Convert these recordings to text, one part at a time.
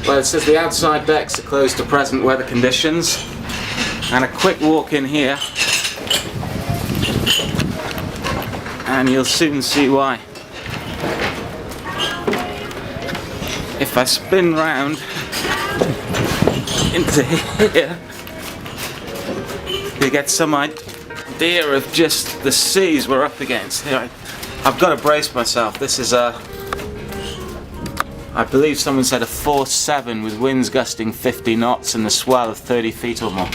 Well, it says the outside decks are closed to present weather conditions, and a quick walk in here and you'll soon see why. If I spin round into here, you get some idea of just the seas we're up against. Here, I've got to brace myself. This is I believe someone said a force 7 with winds gusting 50 knots and a swell of 30 feet or more.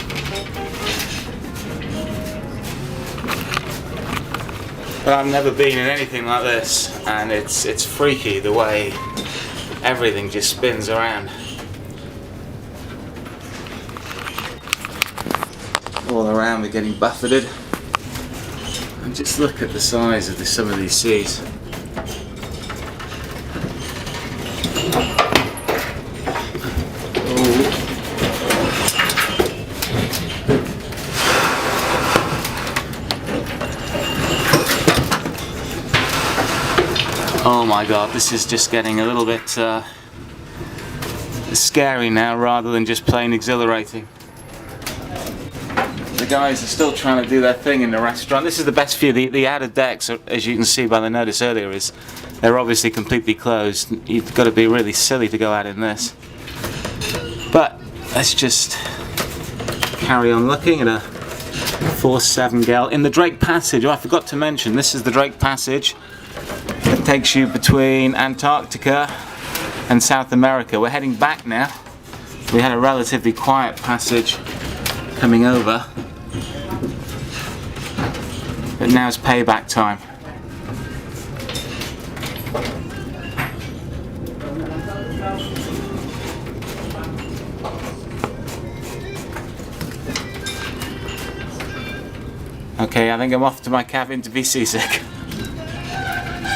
But I've never been in anything like this, and it's freaky the way everything just spins around. All around we're getting buffeted. And just look at the size of some of these seas. Oh my god, this is just getting a little bit scary now rather than just plain exhilarating. The guys are still trying to do their thing in the restaurant. This is the best view. The outer decks, as you can see by the notice earlier, they're obviously completely closed. You've got to be really silly to go out in this. But let's just carry on looking at a Force 7 gale in the Drake Passage. Oh, I forgot to mention, this is the Drake Passage. It takes you between Antarctica and South America. We're heading back now. We had a relatively quiet passage coming over, but now's payback time. Okay, I think I'm off to my cabin to be seasick.